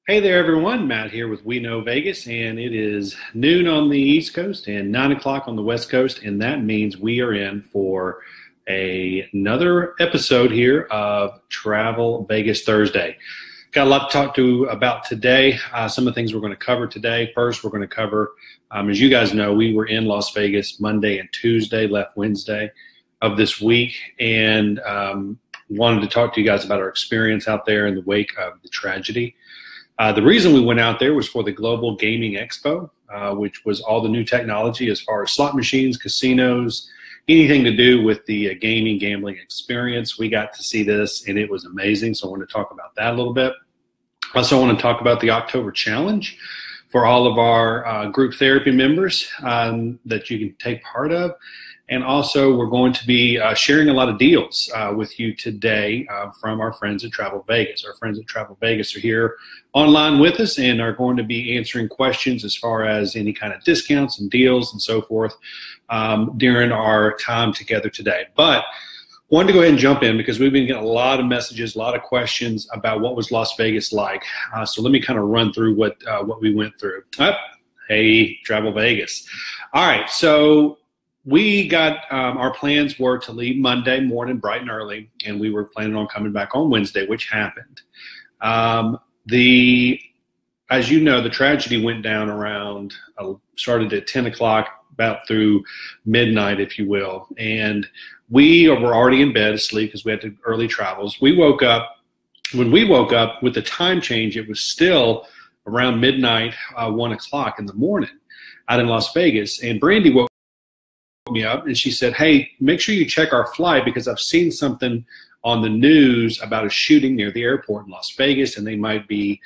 Hey there, everyone. Matt here with We Know Vegas, and it is noon on the East Coast and 9 o'clock on the West Coast, and that means we are in for another episode here of Travel Vegas Thursday. Got a lot to talk about today. Some of the things we're going to cover today. First, we're going to cover, as you guys know, we were in Las Vegas Monday and Tuesday, left Wednesday of this week, and wanted to talk to you guys about our experience out there in the wake of the tragedy. The reason we went out there was for the Global Gaming Expo, which was all the new technology as far as slot machines, casinos, anything to do with the gambling experience. We got to see this, and it was amazing, so I want to talk about that a little bit. Also, I want to talk about the October Challenge for all of our group therapy members that you can take part of. And also, we're going to be sharing a lot of deals with you today from our friends at Travel Vegas. Our friends at Travel Vegas are here online with us and are going to be answering questions as far as any kind of discounts and deals and so forth during our time together today. But wanted to go ahead and jump in because we've been getting a lot of messages, a lot of questions about what was Las Vegas like. So let me kind of run through what we went through. Hey, Travel Vegas. All right, so we got our plans were to leave Monday morning bright and early, and we were planning on coming back on Wednesday, which happened. As you know, the tragedy went down around, started at 10 o'clock, about through midnight, if you will. And we were already in bed asleep because we had to early travels. When we woke up with the time change, it was still around midnight, 1 o'clock in the morning out in Las Vegas. And Brandy woke me up and she said, "Hey, make sure you check our flight because I've seen something on the news about a shooting near the airport in Las Vegas, and they might be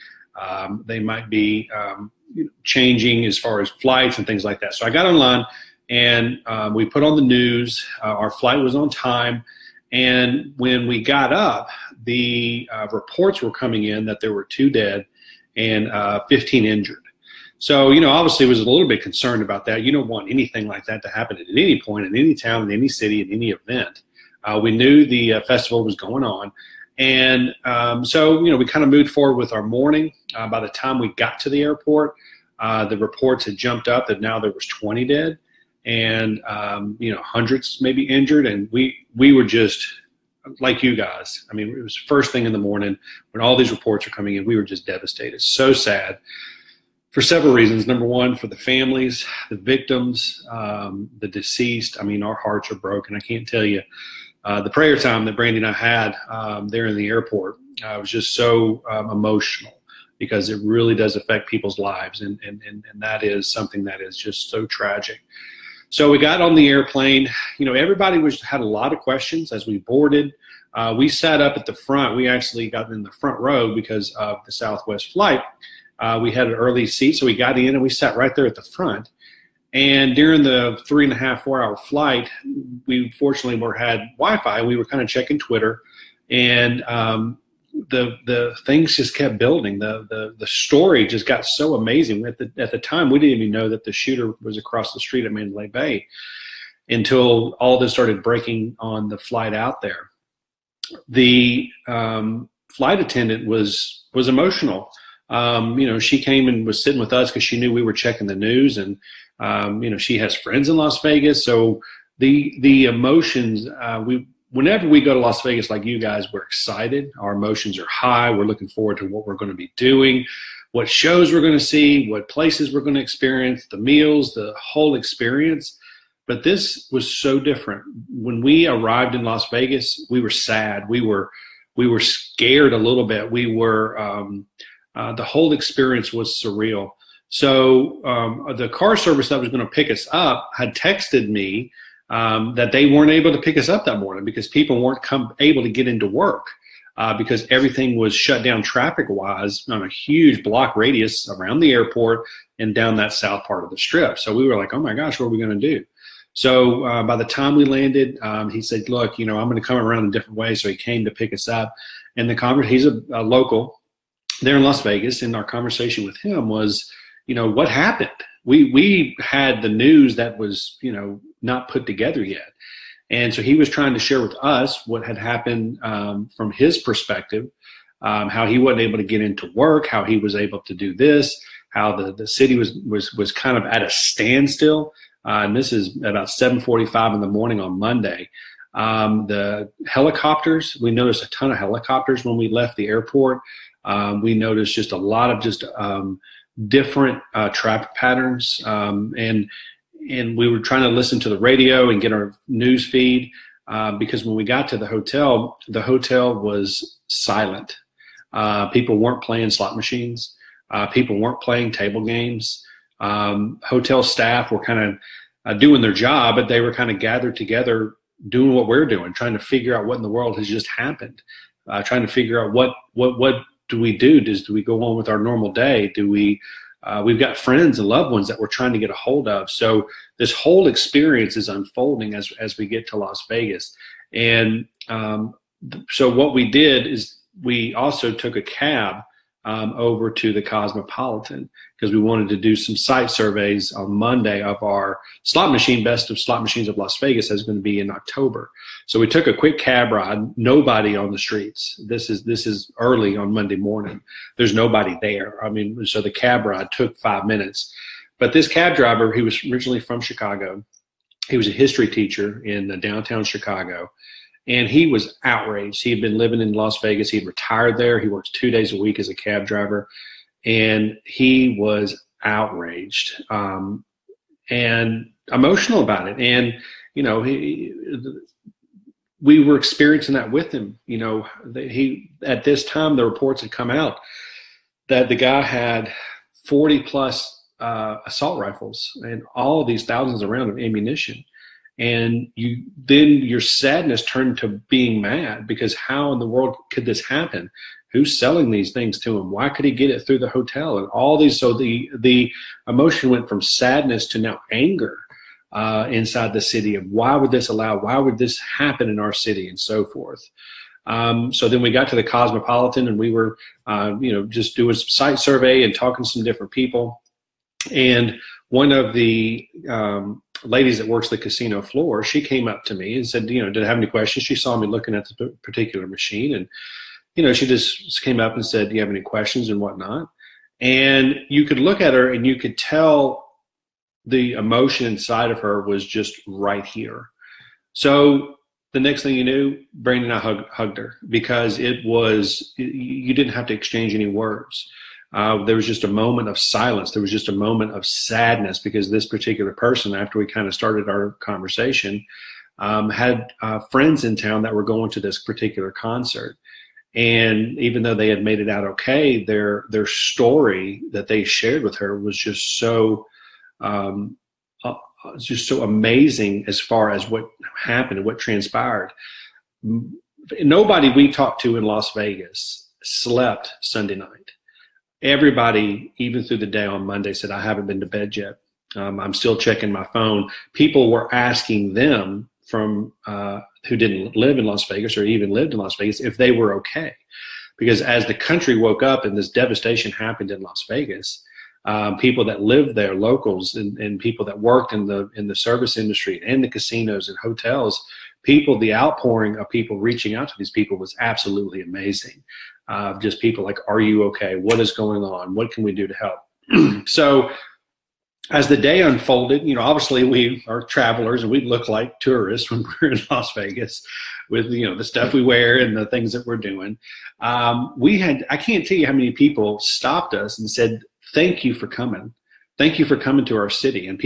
changing as far as flights and things like that." So I got online and we put on the news. Our flight was on time, and when we got up, the reports were coming in that there were 2 dead and 15 injured. So, obviously was a little bit concerned about that. You don't want anything like that to happen at any point, in any town, in any city, in any event. We knew the festival was going on. And so, we kind of moved forward with our morning. By the time we got to the airport, the reports had jumped up that now there was 20 dead and, hundreds maybe injured. And we were just like you guys. I mean, it was first thing in the morning when all these reports are coming in. We were just devastated. So sad. For several reasons. Number one, for the families, the victims, the deceased. I mean, our hearts are broken. I can't tell you. The prayer time that Brandy and I had there in the airport was just so emotional because it really does affect people's lives. And that is something that is just so tragic. So we got on the airplane. Everybody had a lot of questions as we boarded. We sat up at the front. We actually got in the front row because of the Southwest flight. We had an early seat, so we got in and we sat right there at the front. And during the 3.5, 4-hour flight, we fortunately had Wi-Fi. We were kind of checking Twitter, and the things just kept building. The story just got so amazing. At the time, we didn't even know that the shooter was across the street at Mandalay Bay until all this started breaking on the flight out there. The flight attendant was emotional. She came and was sitting with us because she knew we were checking the news, and she has friends in Las Vegas. So the emotions, whenever we go to Las Vegas, like you guys, we're excited. Our emotions are high. We're looking forward to what we're going to be doing, what shows we're going to see, what places we're going to experience, the meals, the whole experience. But this was so different. When we arrived in Las Vegas, we were sad. We were scared a little bit. We were the whole experience was surreal. So the car service that was going to pick us up had texted me that they weren't able to pick us up that morning because people weren't able to get into work because everything was shut down traffic-wise on a huge block radius around the airport and down that south part of the strip. So we were like, oh, my gosh, what are we going to do? So by the time we landed, he said, look, I'm going to come around a different way. So he came to pick us up. And he's a local there in Las Vegas, and our conversation with him was, what happened? We had the news that was, not put together yet. And so he was trying to share with us what had happened from his perspective. how he wasn't able to get into work, how he was able to do this, how the city was kind of at a standstill. And this is about 7:45 in the morning on Monday. The helicopters, we noticed a ton of helicopters when we left the airport. We noticed just a lot of different traffic patterns. And we were trying to listen to the radio and get our news feed because when we got to the hotel was silent. People weren't playing slot machines. People weren't playing table games. Hotel staff were kind of doing their job, but they were kind of gathered together doing what we're doing, trying to figure out what in the world has just happened, trying to figure out what do we do? Do we go on with our normal day? Do we've got friends and loved ones that we're trying to get a hold of. So this whole experience is unfolding as we get to Las Vegas. And so what we did is we also took a cab over to the Cosmopolitan because we wanted to do some site surveys on Monday of our slot machine, Best of Slot Machines of Las Vegas, that's going to be in October. So we took a quick cab ride, nobody on the streets. This is early on Monday morning. There's nobody there. I mean, so the cab ride took 5 minutes. But this cab driver, he was originally from Chicago. He was a history teacher in downtown Chicago. And he was outraged. He had been living in Las Vegas. He had retired there. He worked 2 days a week as a cab driver. And he was outraged and emotional about it. And, you know, we were experiencing that with him. You know, at this time, the reports had come out that the guy had 40 plus assault rifles and all of these thousands of rounds of ammunition. And then your sadness turned to being mad because how in the world could this happen? Who's selling these things to him? Why could he get it through the hotel? And all these, so the emotion went from sadness to now anger inside the city of why would this happen in our city and so forth. So then we got to the Cosmopolitan and we were, just doing some site survey and talking to some different people. And one of the ladies that works the casino floor, she came up to me and said, did I have any questions? She saw me looking at the particular machine and, she just came up and said, do you have any questions and whatnot? And you could look at her and you could tell the emotion inside of her was just right here. So the next thing you knew, Brandon and I hugged her because you didn't have to exchange any words. There was just a moment of silence. There was just a moment of sadness because this particular person, after we kind of started our conversation, had friends in town that were going to this particular concert. And even though they had made it out okay, their story that they shared with her was just so amazing as far as what happened and what transpired. Nobody we talked to in Las Vegas slept Sunday night. Everybody, even through the day on Monday, said, I haven't been to bed yet. I'm still checking my phone. People were asking them from who didn't live in Las Vegas or even lived in Las Vegas if they were okay. Because as the country woke up and this devastation happened in Las Vegas, people that lived there, locals and people that worked in the service industry and the casinos and hotels, the outpouring of people reaching out to these people was absolutely amazing. Just people like, are you okay? What is going on? What can we do to help? So as the day unfolded, obviously we are travelers and we look like tourists when we're in Las Vegas with, the stuff we wear and the things that we're doing. I can't tell you how many people stopped us and said, thank you for coming. Thank you for coming to our city. And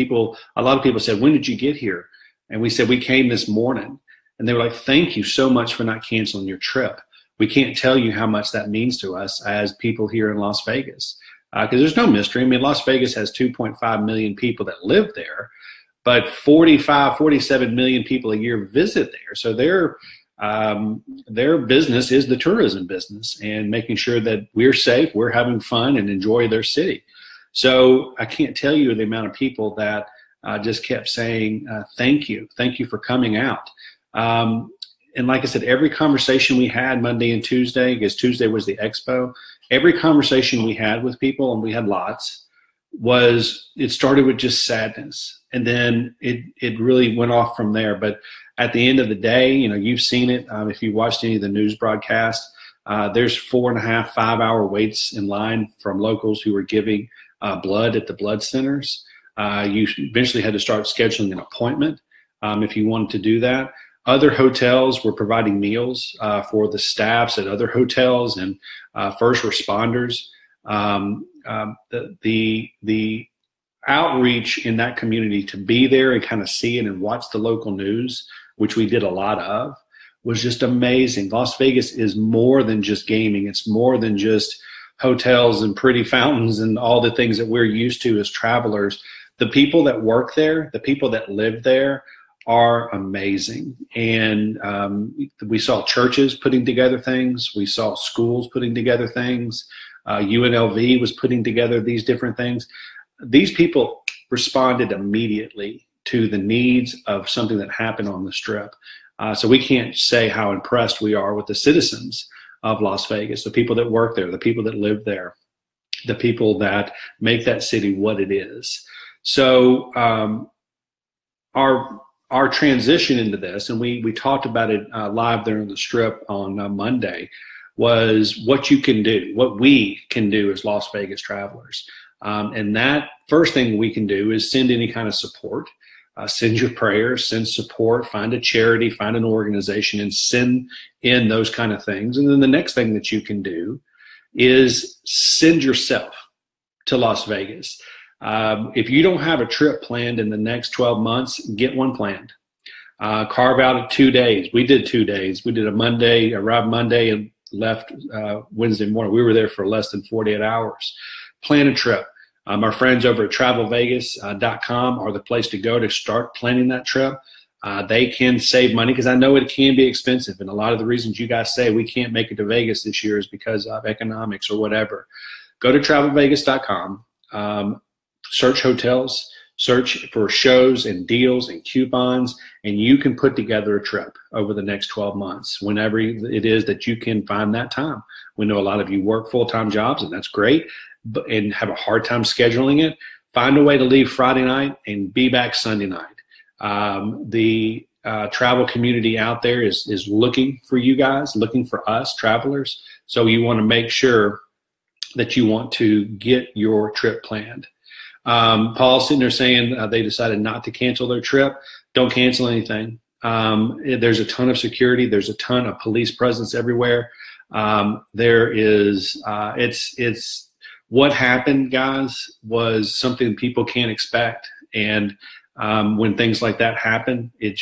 a lot of people said, when did you get here? And we said, we came this morning. And they were like, thank you so much for not canceling your trip. We can't tell you how much that means to us as people here in Las Vegas. Because there's no mystery. I mean, Las Vegas has 2.5 million people that live there, but 47 million people a year visit there. So their business is the tourism business and making sure that we're safe, we're having fun, and enjoy their city. So I can't tell you the amount of people that just kept saying, thank you for coming out. And like I said, every conversation we had Monday and Tuesday, because Tuesday was the expo, every conversation we had with people, and we had lots, it started with just sadness. And then it really went off from there. But at the end of the day, you've seen it. If you watched any of the news broadcasts, There's 4.5, 5 hour waits in line from locals who are giving blood at the blood centers. You eventually had to start scheduling an appointment if you wanted to do that. Other hotels were providing meals for the staffs at other hotels and first responders. The outreach in that community to be there and kind of see it and watch the local news, which we did a lot of, was just amazing. Las Vegas is more than just gaming. It's more than just hotels and pretty fountains and all the things that we're used to as travelers. The people that work there, the people that live there are amazing. And we saw churches putting together things. We saw schools putting together things. UNLV was putting together these different things. These people responded immediately to the needs of something that happened on the Strip. So we can't say how impressed we are with the citizens of Las Vegas, the people that work there, the people that live there, the people that make that city what it is. So our transition into this, and we talked about it live there on the Strip on Monday, was what you can do, what we can do as Las Vegas travelers. And that first thing we can do is send any kind of support. Send your prayers, send support, find a charity, find an organization, and send in those kind of things. And then the next thing that you can do is send yourself to Las Vegas. If you don't have a trip planned in the next 12 months, get one planned. Carve out 2 days. We did 2 days. We did arrived Monday and left Wednesday morning. We were there for less than 48 hours. Plan a trip. Our friends over at travelvegas.com are the place to go to start planning that trip. They can save money because I know it can be expensive. And a lot of the reasons you guys say we can't make it to Vegas this year is because of economics or whatever. Go to travelvegas.com, search hotels, search for shows and deals and coupons, and you can put together a trip over the next 12 months, whenever it is that you can find that time. We know a lot of you work full-time jobs, and that's great, and have a hard time scheduling it. Find a way to leave Friday night and be back Sunday night. The travel community out there is looking for you guys, looking for us travelers. So you want to make sure that you want to get your trip planned. Paul's sitting there saying they decided not to cancel their trip. Don't cancel anything. There's a ton of security. There's a ton of police presence everywhere. It's what happened, guys, was something people can't expect. And when things like that happen, it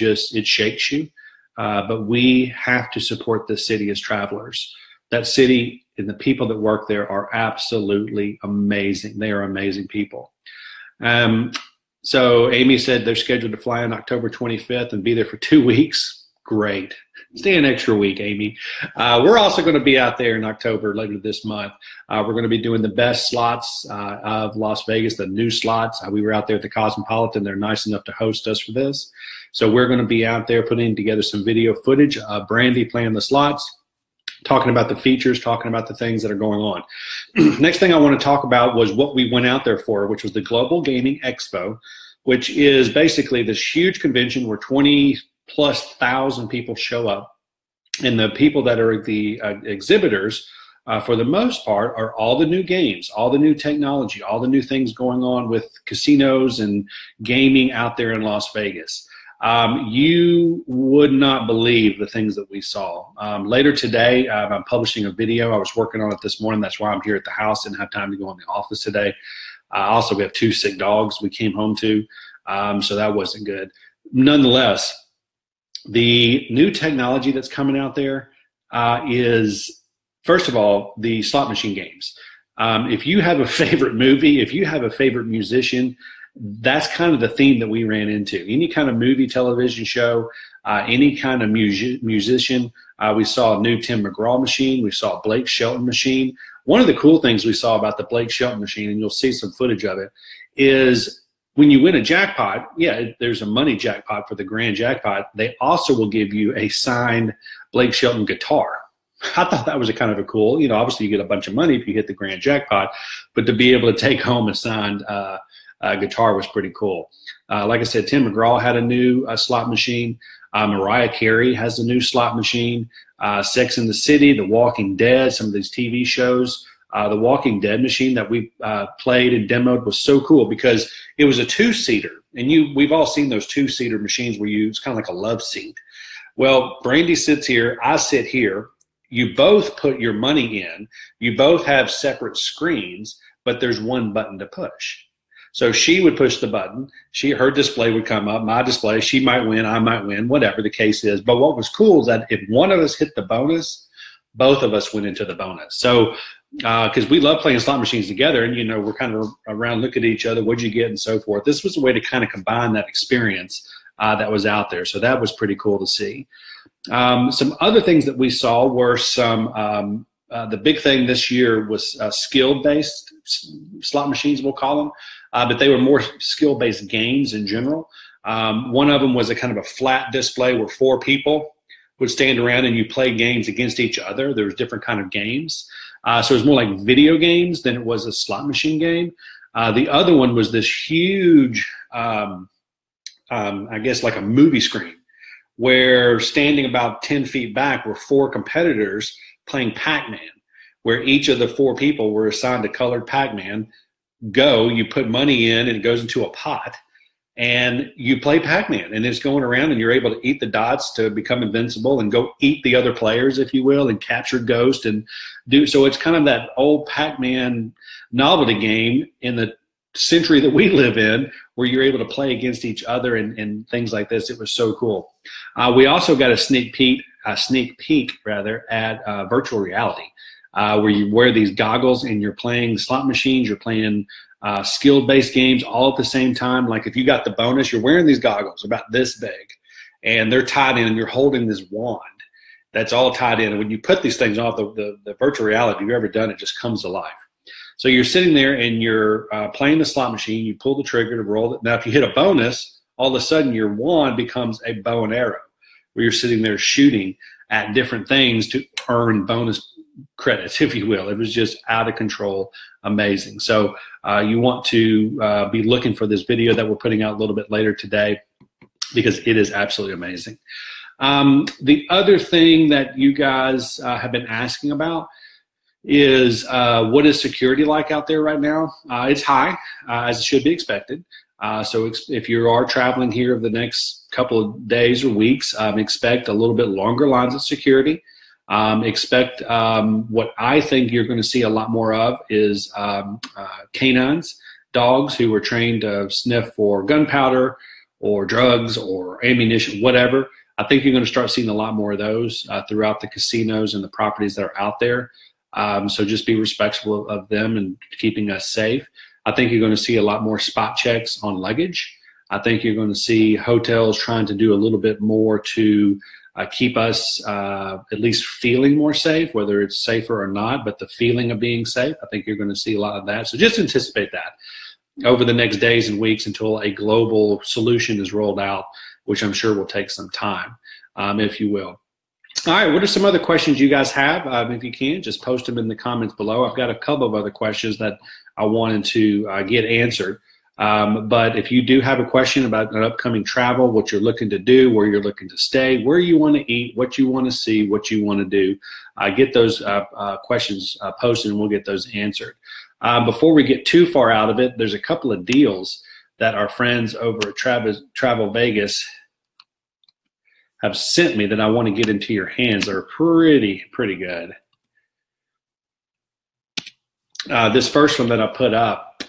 shakes you. But we have to support the city as travelers. That city and the people that work there are absolutely amazing. They are amazing people. So Amy said they're scheduled to fly on October 25th and be there for 2 weeks. Great. Stay an extra week, Amy. We're also going to be out there in October later this month. We're going to be doing the best slots of Las Vegas, the new slots. We were out there at the Cosmopolitan. They're nice enough to host us for this. So we're going to be out there putting together some video footage of Brandy playing the slots, talking about the features, talking about the things that are going on. Next thing I want to talk about was what we went out there for, which was the Global Gaming Expo, which is basically this huge convention where 20+ thousand people show up. And the people that are the exhibitors, for the most part, are all the new games, all the new technology, all the new things going on with casinos and gaming out there in Las Vegas. You would not believe the things that we saw. Later today, I'm publishing a video. I was working on it this morning. That's why I'm here at the house. Didn't have time to go in the office today. Also, we have 2 sick dogs we came home to, so that wasn't good. Nonetheless, the new technology that's coming out there is, first of all, the slot machine games. If you have a favorite movie, if you have a favorite musician, that's kind of the theme that we ran into. Any kind of movie, television show, any kind of musician. We saw a new Tim McGraw machine. We saw a Blake Shelton machine. One of the cool things we saw about the Blake Shelton machine, and you'll see some footage of it, is when you win a jackpot, there's a money jackpot for the grand jackpot. They also will give you a signed Blake Shelton guitar. I thought that was a kind of a cool, obviously you get a bunch of money if you hit the grand jackpot, but to be able to take home a signed guitar was pretty cool. Like I said, Tim McGraw had a new slot machine. Mariah Carey has a new slot machine. Sex and the City, The Walking Dead, some of these TV shows. The Walking Dead machine that we played and demoed was so cool because it was a two-seater. And we've all seen those two-seater machines where it's kind of like a love seat. Well, Brandy sits here, I sit here. You both put your money in. You both have separate screens, but there's one button to push. So she would push the button. Her display would come up, my display. She might win, I might win, whatever the case is. But what was cool is that if one of us hit the bonus, both of us went into the bonus. So because we love playing slot machines together, and we're kind of around, look at each other, what'd you get, and so forth. This was a way to kind of combine that experience that was out there. So that was pretty cool to see. Some other things that we saw were some the big thing this year was skill-based slot machines, we'll call them, but they were more skill-based games in general. One of them was a kind of a flat display where 4 people would stand around and you play games against each other. There was different kind of games. So it was more like video games than it was a slot machine game. The other one was this huge, I guess like a movie screen, where standing about 10 feet back were 4 competitors playing Pac-Man, where each of the 4 people were assigned a colored Pac-Man. You put money in and it goes into a pot, and you play Pac-Man, and it's going around, and you're able to eat the dots to become invincible and go eat the other players, if you will, and capture Ghost and do. So it's kind of that old Pac-Man novelty game in the century that we live in, where you're able to play against each other and things like this. It was so cool. We also got a sneak peek at virtual reality, where you wear these goggles and you're playing slot machines, you're playing skill-based games all at the same time. Like if you got the bonus, you're wearing these goggles about this big, and they're tied in, and you're holding this wand that's all tied in. And when you put these things off, the virtual reality, if you've ever done it, just comes to life. So you're sitting there and you're playing the slot machine. You pull the trigger to roll it. Now, if you hit a bonus, all of a sudden your wand becomes a bow and arrow, where you're sitting there shooting at different things to earn bonus credits, if you will. It was just out of control, amazing. So you want to be looking for this video that we're putting out a little bit later today, because it is absolutely amazing. The other thing that you guys have been asking about is what is security like out there right now? It's high, as it should be expected. So if you are traveling here over the next couple of days or weeks, expect a little bit longer lines of security. Expect what I think you're going to see a lot more of is canines, dogs who are trained to sniff for gunpowder or drugs or ammunition, whatever. I think you're going to start seeing a lot more of those throughout the casinos and the properties that are out there. So just be respectful of them and keeping us safe. I think you're going to see a lot more spot checks on luggage. I think you're going to see hotels trying to do a little bit more to keep us at least feeling more safe, whether it's safer or not, but the feeling of being safe. I think you're going to see a lot of that. So just anticipate that over the next days and weeks until a global solution is rolled out, which I'm sure will take some time, if you will. All right, what are some other questions you guys have? If you can, just post them in the comments below. I've got a couple of other questions that I wanted to get answered. But if you do have a question about an upcoming travel, what you're looking to do, where you're looking to stay, where you want to eat, what you want to see, what you want to do, get those questions posted, and we'll get those answered. Before we get too far out of it, there's a couple of deals that our friends over at Travel Vegas have sent me that I want to get into your hands. They're pretty good. This first one that I put up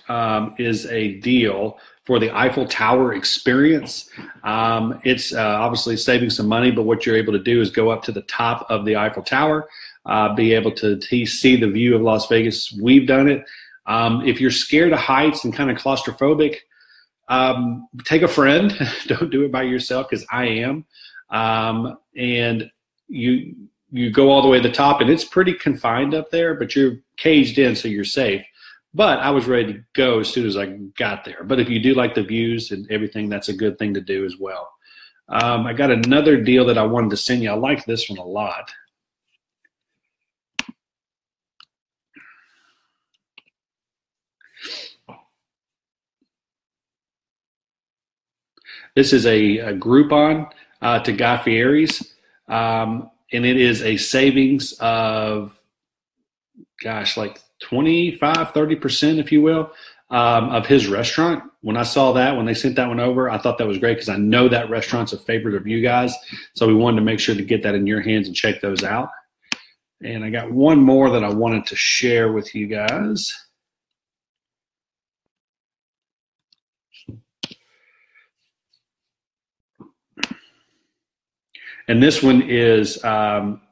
is a deal for the Eiffel Tower experience. It's obviously saving some money, but what you're able to do is go up to the top of the Eiffel Tower, be able to see the view of Las Vegas. We've done it. If you're scared of heights and kind of claustrophobic, take a friend. Don't do it by yourself, because I am. And you go all the way to the top, and it's pretty confined up there, but you're caged in, so you're safe. But I was ready to go as soon as I got there. But if you do like the views and everything, that's a good thing to do as well. I got another deal that I wanted to send you. I like this one a lot. This is a Groupon to Guy Fieri's. and it is a savings of, gosh, like 25–30%, if you will, of his restaurant. When I saw that, when they sent that one over, I thought that was great because I know that restaurant's a favorite of you guys. So we wanted to make sure to get that in your hands and check those out. And I got one more that I wanted to share with you guys. And this one is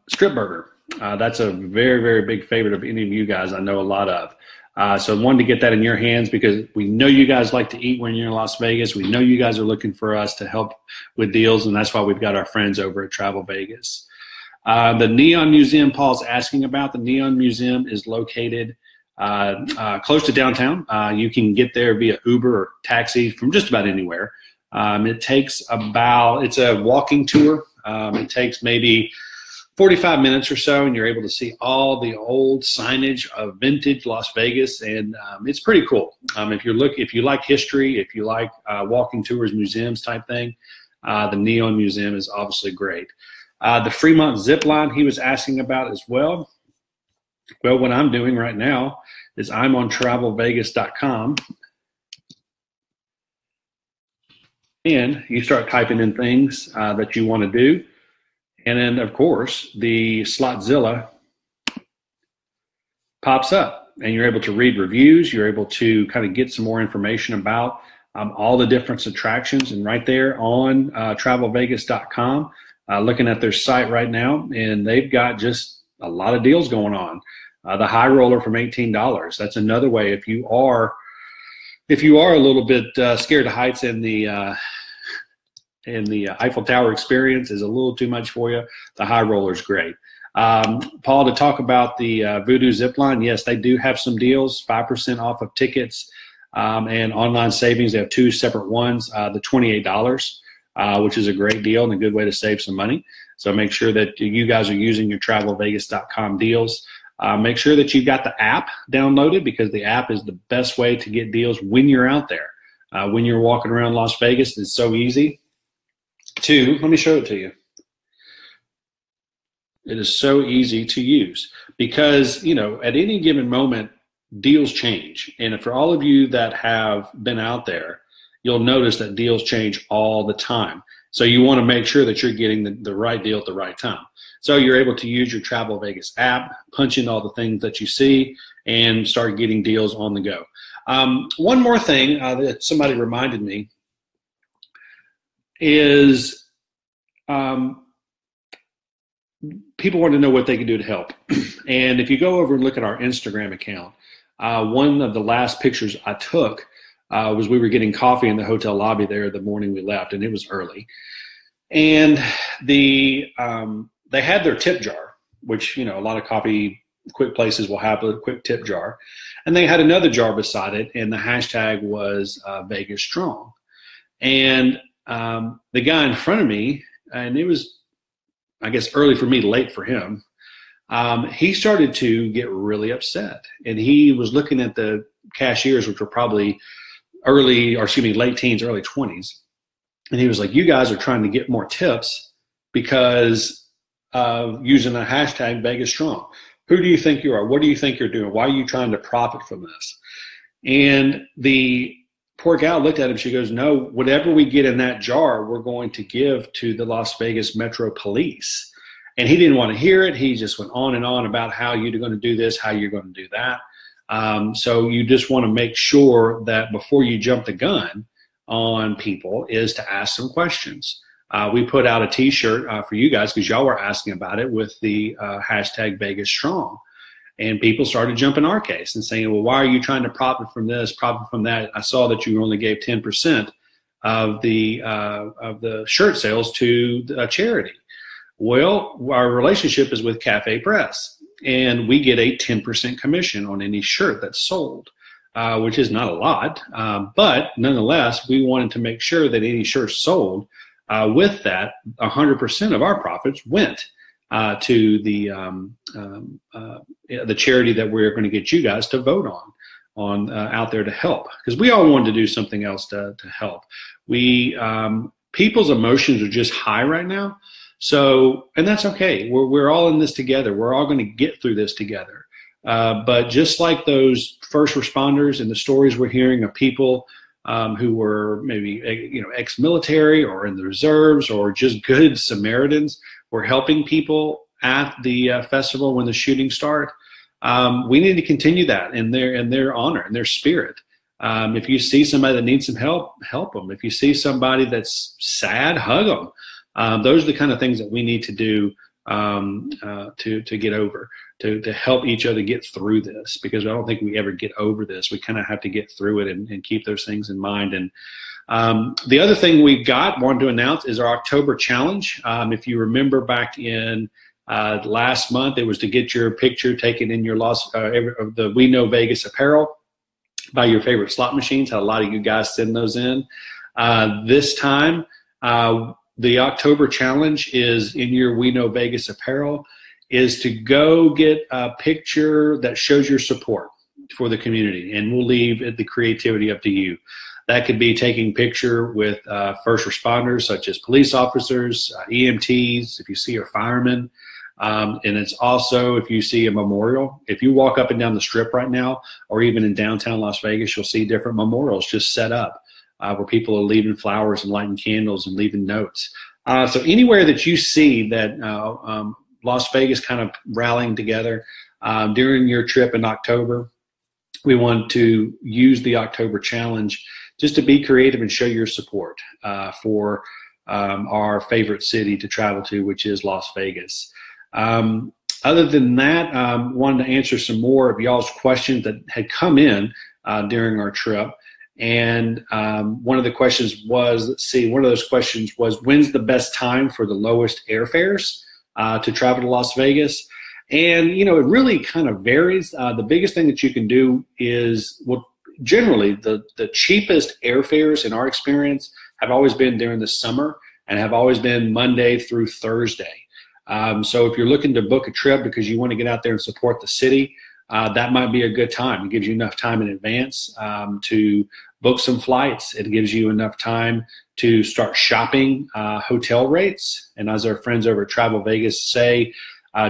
strip burger. That's a very, very big favorite of any of you guys. I know a lot of. So I wanted to get that in your hands because we know you guys like to eat when you're in Las Vegas. We know you guys are looking for us to help with deals, and that's why we've got our friends over at Travel Vegas. The Neon Museum Paul's asking about. The Neon Museum is located close to downtown. You can get there via Uber or taxi from just about anywhere. It takes it's a walking tour. It takes maybe 45 minutes or so, and you're able to see all the old signage of vintage Las Vegas, and it's pretty cool. If you like history, if you like walking tours, museums type thing, the Neon Museum is obviously great. The Fremont Zipline he was asking about as well. Well, what I'm doing right now is I'm on travelvegas.com, and you start typing in things that you want to do. And then, of course, the Slotzilla pops up, and you're able to read reviews. You're able to kind of get some more information about all the different attractions. And right there on travelvegas.com, looking at their site right now, and they've got just a lot of deals going on. The high roller from $18. That's another way if you are a little bit scared of heights and the Eiffel Tower experience is a little too much for you, the high roller is great. Paul, to talk about the Voodoo Zipline, yes, they do have some deals, 5% off of tickets and online savings. They have two separate ones, the $28, which is a great deal and a good way to save some money. So make sure that you guys are using your travelvegas.com deals. Make sure that you've got the app downloaded because the app is the best way to get deals when you're out there. When you're walking around Las Vegas, it's so easy. Let me show it to you. It is so easy to use because, at any given moment, deals change. And for all of you that have been out there, you'll notice that deals change all the time. So you want to make sure that you're getting the right deal at the right time. So you're able to use your Travel Vegas app, punch in all the things that you see, and start getting deals on the go. One more thing that somebody reminded me is people want to know what they can do to help. And if you go over and look at our Instagram account, one of the last pictures I took was we were getting coffee in the hotel lobby there the morning we left, and it was early. And they had their tip jar, which, a lot of coffee quick places will have a quick tip jar. And they had another jar beside it, and the hashtag was Vegas Strong. And the guy in front of me, and it was, I guess, early for me, late for him, he started to get really upset. And he was looking at the cashiers, which were probably late teens, early 20s. And he was like, you guys are trying to get more tips because of using the hashtag Vegas Strong. Who do you think you are? What do you think you're doing? Why are you trying to profit from this? And the poor gal looked at him. She goes, no, whatever we get in that jar, we're going to give to the Las Vegas Metro Police. And he didn't want to hear it. He just went on and on about how you're going to do this, how you're going to do that. So you just want to make sure that before you jump the gun on people is to ask some questions. We put out a T-shirt for you guys because y'all were asking about it with the hashtag Vegas Strong. And people started jumping our case and saying, well, why are you trying to profit from this, profit from that? I saw that you only gave 10% of the shirt sales to a charity. Well, our relationship is with Cafe Press, and we get a 10% commission on any shirt that's sold, which is not a lot. But nonetheless, we wanted to make sure that any shirt sold, with that, 100% of our profits went to the charity that we're going to get you guys to vote on out there to help, because we all wanted to do something else to help. People's emotions are just high right now, So, and that's okay. We're all in this together. We're all going to get through this together. But just like those first responders and the stories we're hearing of people who were maybe ex-military or in the reserves or just good Samaritans were helping people at the festival when the shootings start. We need to continue that in their honor and their spirit. If you see somebody that needs some help, help them. If you see somebody that's sad, hug them. Those are the kind of things that we need to do to get over, to help each other get through this, because I don't think we ever get over this. We kind of have to get through it and keep those things in mind. And the other thing we wanted to announce is our October challenge. If you remember back in last month, it was to get your picture taken in your the We Know Vegas apparel by your favorite slot machines. Had a lot of you guys send those in. This time, the October challenge is in your We Know Vegas apparel, is to go get a picture that shows your support for the community, and we'll leave the creativity up to you. That could be taking a picture with first responders such as police officers, EMTs, if you see a fireman, and it's also if you see a memorial. If you walk up and down the strip right now, or even in downtown Las Vegas, you'll see different memorials just set up where people are leaving flowers and lighting candles and leaving notes. So anywhere that you see that Las Vegas kind of rallying together during your trip in October, we want to use the October challenge just to be creative and show your support for our favorite city to travel to, which is Las Vegas. Other than that, wanted to answer some more of y'all's questions that had come in during our trip. And one of the questions was, one of those questions was, when's the best time for the lowest airfares to travel to Las Vegas? And, it really kind of varies. The biggest thing that you can do is, generally the cheapest airfares in our experience have always been during the summer and have always been Monday through Thursday. So if you're looking to book a trip because you want to get out there and support the city, that might be a good time. It gives you enough time in advance to book some flights. It gives you enough time to start shopping hotel rates. And as our friends over at Travel Vegas say,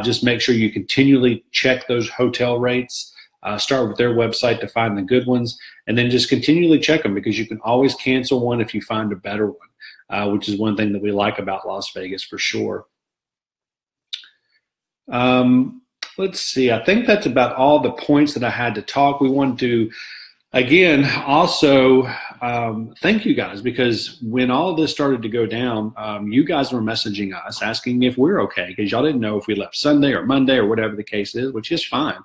just make sure you continually check those hotel rates. Start with their website to find the good ones, and then just continually check them, because you can always cancel one if you find a better one, which is one thing that we like about Las Vegas for sure. Let's see. I think that's about all the points that I had to talk. We wanted to, again, also thank you guys, because when all of this started to go down, you guys were messaging us asking if we're okay, because y'all didn't know if we left Sunday or Monday or whatever the case is, which is fine.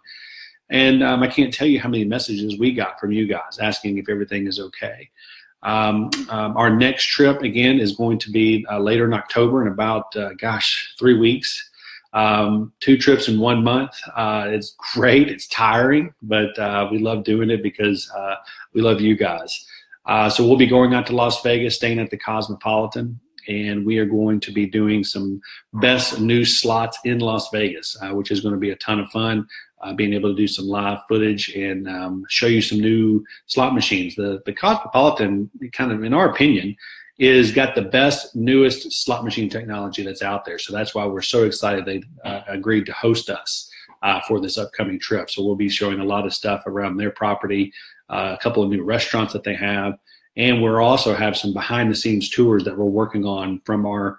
And I can't tell you how many messages we got from you guys asking if everything is okay. Our next trip, again, is going to be later in October, in about, 3 weeks. 2 trips in 1 month. It's great. It's tiring, but we love doing it because we love you guys. So we'll be going out to Las Vegas, staying at the Cosmopolitan, and we are going to be doing some best new slots in Las Vegas, which is going to be a ton of fun. Being able to do some live footage and show you some new slot machines. The Cosmopolitan, kind of in our opinion, is got the best, newest slot machine technology that's out there. So that's why we're so excited they agreed to host us for this upcoming trip. So we'll be showing a lot of stuff around their property, a couple of new restaurants that they have, and we'll also have some behind-the-scenes tours that we're working on from our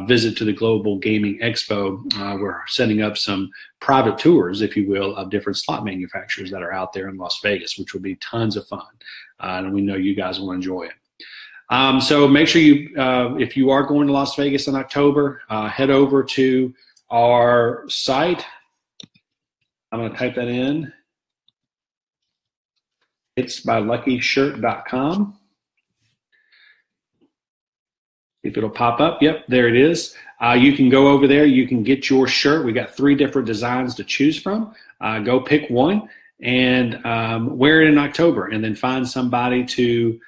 visit to the Global Gaming Expo. We're setting up some private tours, if you will, of different slot manufacturers that are out there in Las Vegas, which will be tons of fun. And we know you guys will enjoy it. So make sure you, if you are going to Las Vegas in October, head over to our site. I'm going to type that in. It's by luckyshirt.com. If it'll pop up, yep, there it is. You can go over there. You can get your shirt. We got 3 different designs to choose from. Go pick one and wear it in October, and then find somebody to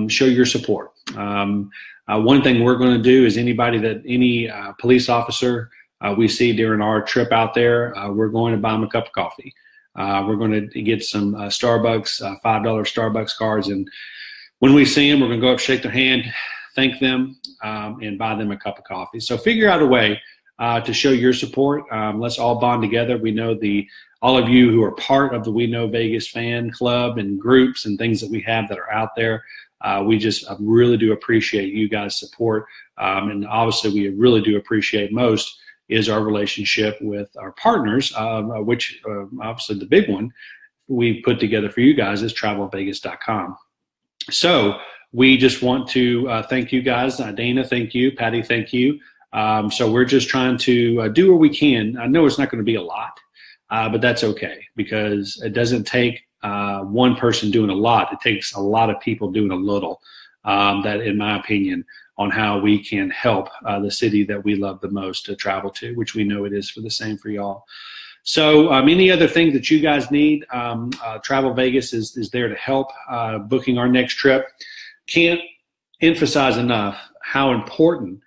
show your support. One thing we're going to do is any police officer we see during our trip out there, we're going to buy them a cup of coffee. We're going to get some Starbucks, $5 Starbucks cards, and when we see them, we're going to go up, shake their hand, thank them, and buy them a cup of coffee. So figure out a way to show your support. Let's all bond together. We know all of you who are part of the We Know Vegas fan club and groups and things that we have that are out there. We just really do appreciate you guys' support. And obviously we really do appreciate most is our relationship with our partners, which obviously the big one we put together for you guys is travelvegas.com. So we just want to thank you guys. Dana, thank you. Patty, thank you. So we're just trying to do what we can. I know it's not going to be a lot, but that's okay because it doesn't take one person doing a lot. It takes a lot of people doing a little, that in my opinion, on how we can help the city that we love the most to travel to, which we know it is for the same for y'all. So any other thing that you guys need, Travel Vegas is there to help booking our next trip. Can't emphasize enough how important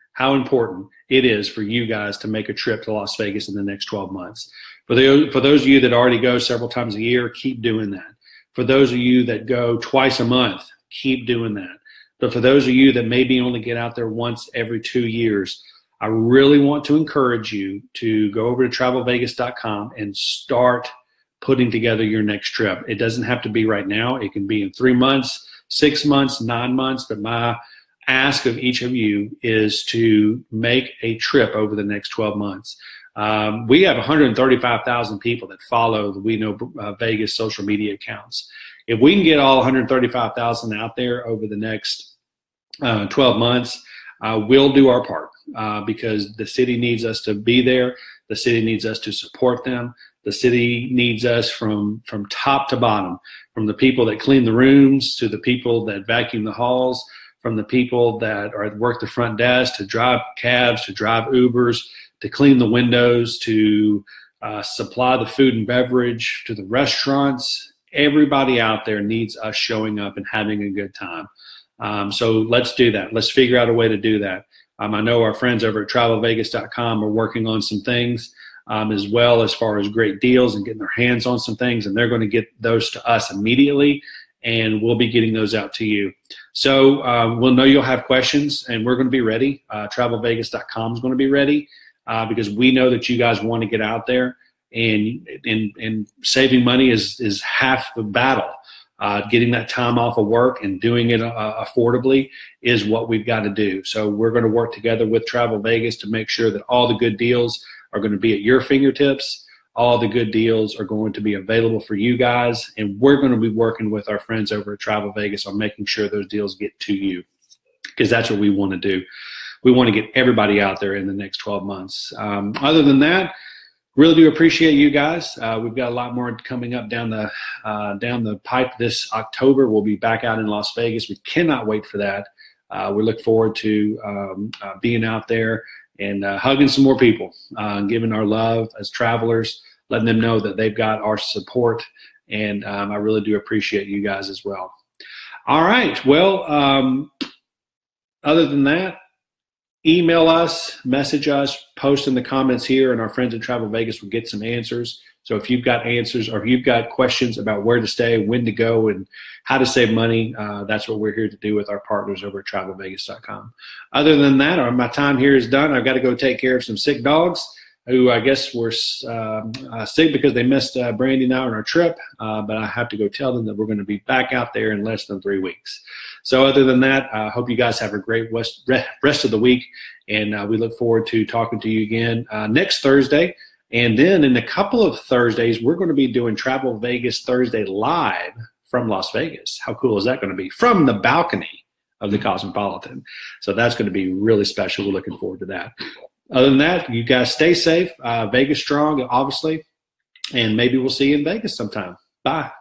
it is for you guys to make a trip to Las Vegas in the next 12 months. For those of you that already go several times a year, keep doing that. For those of you that go twice a month, keep doing that. But for those of you that maybe only get out there once every 2 years, I really want to encourage you to go over to travelvegas.com and start putting together your next trip. It doesn't have to be right now. It can be in 3 months, 6 months, 9 months. But my ask of each of you is to make a trip over the next 12 months. We have 135,000 people that follow the We Know Vegas social media accounts. If we can get all 135,000 out there over the next 12 months, we'll do our part because the city needs us to be there. The city needs us to support them. The city needs us from top to bottom, from the people that clean the rooms to the people that vacuum the halls, from the people that work the front desk to drive cabs, to drive Ubers, to clean the windows, to supply the food and beverage, to the restaurants. Everybody out there needs us showing up and having a good time. So let's do that. Let's figure out a way to do that. I know our friends over at travelvegas.com are working on some things as well as far as great deals and getting their hands on some things, and they're going to get those to us immediately, and we'll be getting those out to you. So we'll know you'll have questions, and we're going to be ready. Travelvegas.com is going to be ready because we know that you guys want to get out there, and saving money is half the battle. Getting that time off of work and doing it affordably is what we've got to do. So we're going to work together with Travel Vegas to make sure that all the good deals are going to be at your fingertips. All the good deals are going to be available for you guys. And we're going to be working with our friends over at Travel Vegas on making sure those deals get to you, because that's what we want to do. We want to get everybody out there in the next 12 months. Other than that, really do appreciate you guys. We've got a lot more coming up down the pipe this October. We'll be back out in Las Vegas. We cannot wait for that. We look forward to being out there and hugging some more people, giving our love as travelers, letting them know that they've got our support. And I really do appreciate you guys as well. All right. Well, other than that, email us, message us, post in the comments here, and our friends at Travel Vegas will get some answers. So if you've got answers or if you've got questions about where to stay, when to go, and how to save money, that's what we're here to do with our partners over at travelvegas.com. Other than that, my time here is done. I've got to go take care of some sick dogs who I guess were sick because they missed Brandy and I on our trip, but I have to go tell them that we're going to be back out there in less than 3 weeks. So other than that, I hope you guys have a great rest of the week, and we look forward to talking to you again next Thursday. And then in a couple of Thursdays, we're going to be doing Travel Vegas Thursday live from Las Vegas. How cool is that going to be? From the balcony of the Cosmopolitan. So that's going to be really special. We're looking forward to that. Other than that, you guys stay safe. Vegas strong, obviously. And maybe we'll see you in Vegas sometime. Bye.